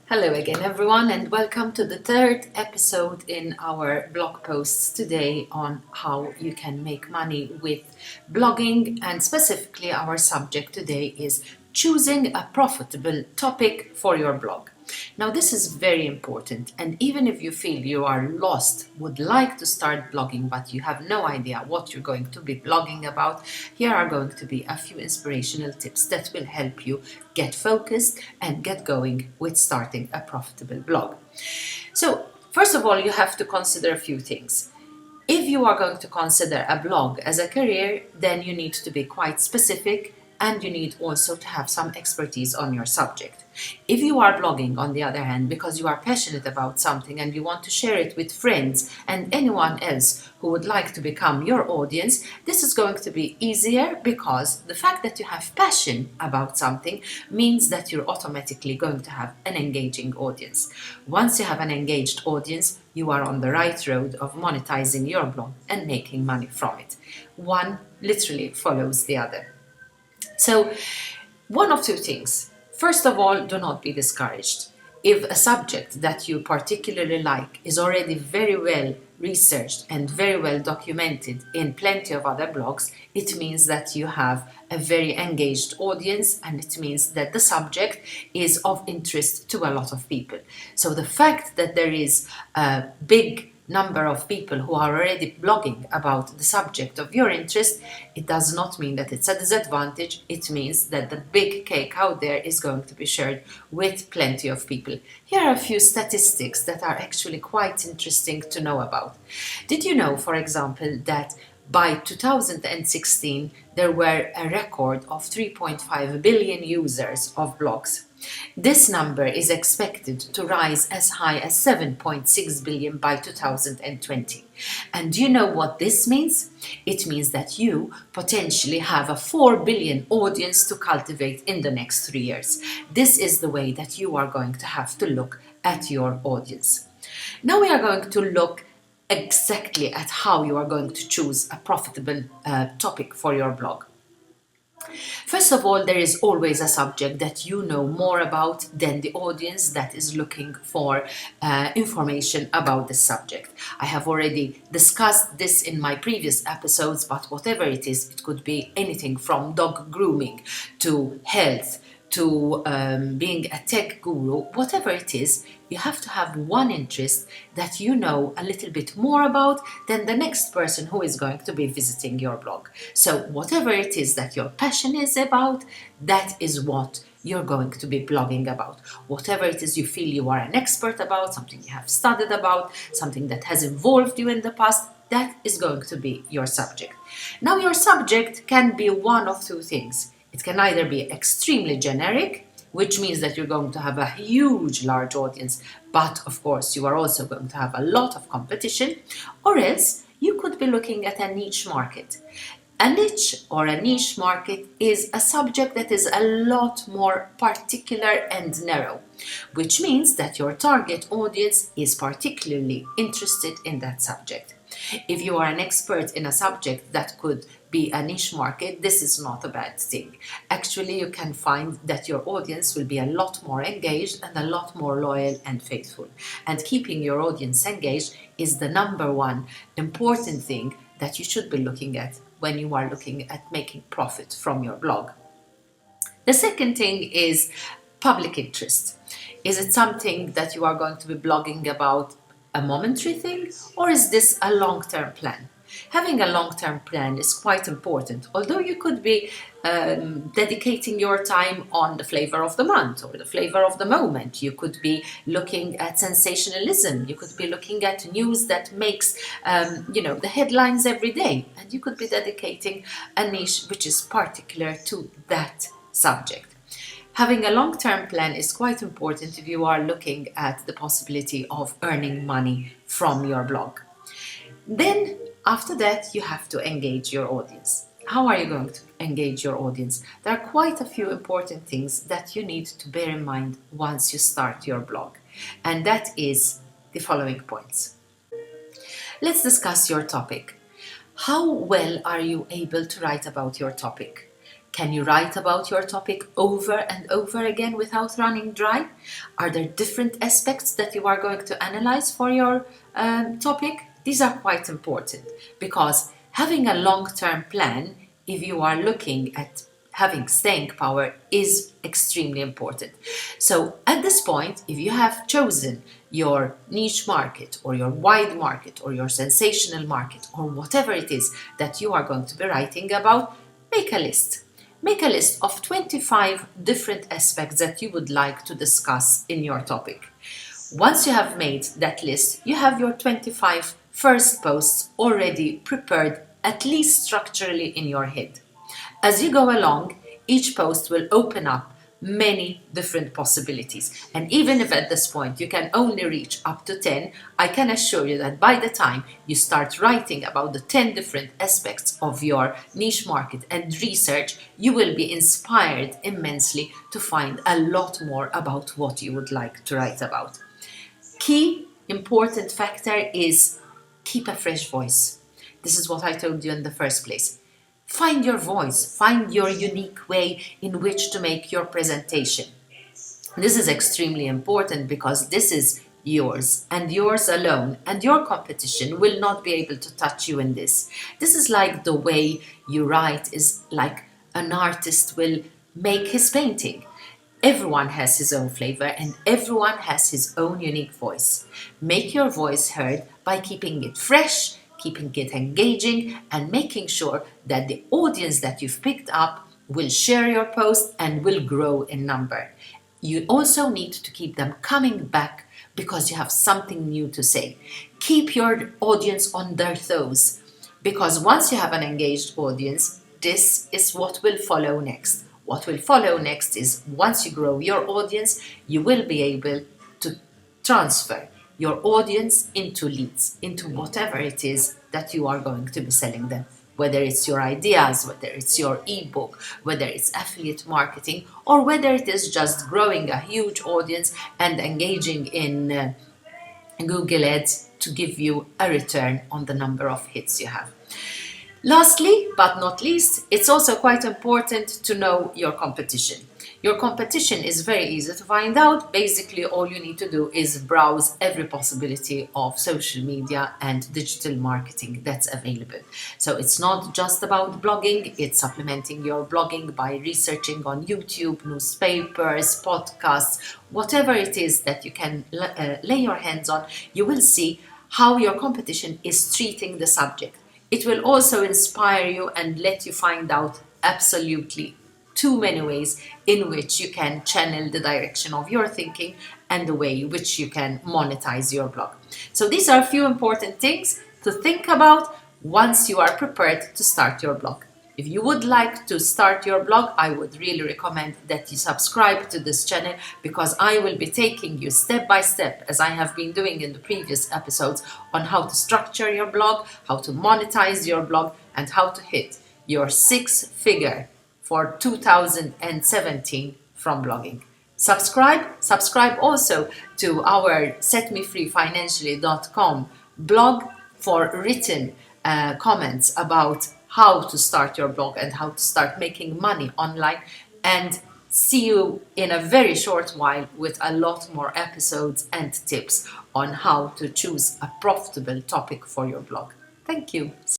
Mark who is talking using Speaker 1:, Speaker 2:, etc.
Speaker 1: Hello again everyone, and welcome to the third episode in our blog posts today on how you can make money with blogging, and specifically our subject today is choosing a profitable topic for your blog. Now this is very important, and even if you feel you are lost, would like to start blogging but you have no idea what you're going to be blogging about, here are going to be a few inspirational tips that will help you get focused and get going with starting a profitable blog. So first of all, you have to consider a few things. If you are going to consider a blog as a career, then you need to be quite specific, and you need also to have some expertise on your subject. If you are blogging, on the other hand, because you are passionate about something and you want to share it with friends and anyone else who would like to become your audience, this is going to be easier, because the fact that you have passion about something means that you're automatically going to have an engaging audience. Once you have an engaged audience, you are on the right road of monetizing your blog and making money from it. One literally follows the other. So, one of two things. First of all, do not be discouraged. If a subject that you particularly like is already very well researched and very well documented in plenty of other blogs, it means that you have a very engaged audience, and it means that the subject is of interest to a lot of people. So the fact that there is a big number of people who are already blogging about the subject of your interest, it does not mean that it's a disadvantage. It means that the big cake out there is going to be shared with plenty of people. Here are a few statistics that are actually quite interesting to know about. Did you know, for example, that by 2016 there were a record of 3.5 billion users of blogs? This number is expected to rise as high as 7.6 billion by 2020. And do you know what this means? It means that you potentially have a 4 billion audience to cultivate in the next 3 years. This is the way that you are going to have to look at your audience. Now we are going to look exactly at how you are going to choose a profitable topic for your blog. First of all, there is always a subject that you know more about than the audience that is looking for information about the subject. I have already discussed this in my previous episodes, but whatever it is, it could be anything from dog grooming to health to being a tech guru. Whatever it is, you have to have one interest that you know a little bit more about than the next person who is going to be visiting your blog. So whatever it is that your passion is about, that is what you're going to be blogging about. Whatever it is you feel you are an expert about, something you have studied about, something that has involved you in the past, that is going to be your subject. Now your subject can be one of two things. It can either be extremely generic, which means that you're going to have a huge, large audience, but of course you are also going to have a lot of competition, or else you could be looking at a niche market. A niche or a niche market is a subject that is a lot more particular and narrow, which means that your target audience is particularly interested in that subject. If you are an expert in a subject that could be a niche market, this is not a bad thing. Actually, you can find that your audience will be a lot more engaged and a lot more loyal and faithful. And keeping your audience engaged is the number one important thing that you should be looking at when you are looking at making profit from your blog. The second thing is public interest. Is it something that you are going to be blogging about, a momentary thing, or is this a long-term plan? Having a long-term plan is quite important, although you could be dedicating your time on the flavor of the month or the flavor of the moment. You could be looking at sensationalism. You could be looking at news that makes the headlines every day, and you could be dedicating a niche which is particular to that subject. Having a long-term plan is quite important if you are looking at the possibility of earning money from your blog. Then, after that, you have to engage your audience. How are you going to engage your audience? There are quite a few important things that you need to bear in mind once you start your blog, and that is the following points. Let's discuss your topic. How well are you able to write about your topic? Can you write about your topic over and over again without running dry? Are there different aspects that you are going to analyze for your topic? These are quite important because having a long-term plan, if you are looking at having staying power, is extremely important. So at this point, if you have chosen your niche market or your wide market or your sensational market or whatever it is that you are going to be writing about, make a list. Make a list of 25 different aspects that you would like to discuss in your topic. Once you have made that list, you have your 25 first posts already prepared, at least structurally in your head. As you go along, each post will open up many different possibilities. And even if at this point you can only reach up to 10, I can assure you that by the time you start writing about the 10 different aspects of your niche market and research, you will be inspired immensely to find a lot more about what you would like to write about. Key important factor is keep a fresh voice. This is what I told you in the first place. Find your voice, find your unique way in which to make your presentation. This is extremely important because this is yours and yours alone, and your competition will not be able to touch you in this. This is like the way you write is like an artist will make his painting. Everyone has his own flavor and everyone has his own unique voice. Make your voice heard by keeping it fresh, keeping it engaging, and making sure that the audience that you've picked up will share your post and will grow in number. You also need to keep them coming back because you have something new to say. Keep your audience on their toes because once you have an engaged audience, this is what will follow next. What will follow next is once you grow your audience, you will be able to transfer your audience into leads, into whatever it is that you are going to be selling them. Whether it's your ideas, whether it's your ebook, whether it's affiliate marketing, or whether it is just growing a huge audience and engaging in Google Ads to give you a return on the number of hits you have. Lastly, but not least, it's also quite important to know your competition. Your competition is very easy to find out. Basically, all you need to do is browse every possibility of social media and digital marketing that's available. So it's not just about blogging, it's supplementing your blogging by researching on YouTube, newspapers, podcasts, whatever it is that you can lay your hands on, you will see how your competition is treating the subject. It will also inspire you and let you find out absolutely too many ways in which you can channel the direction of your thinking and the way in which you can monetize your blog. So these are a few important things to think about once you are prepared to start your blog. If you would like to start your blog, I would really recommend that you subscribe to this channel because I will be taking you step by step, as I have been doing in the previous episodes, on how to structure your blog, how to monetize your blog, and how to hit your 6-figure for 2017 from blogging. Subscribe also to our setmefreefinancially.com blog for written comments about how to start your blog and how to start making money online, and see you in a very short while with a lot more episodes and tips on how to choose a profitable topic for your blog. Thank you.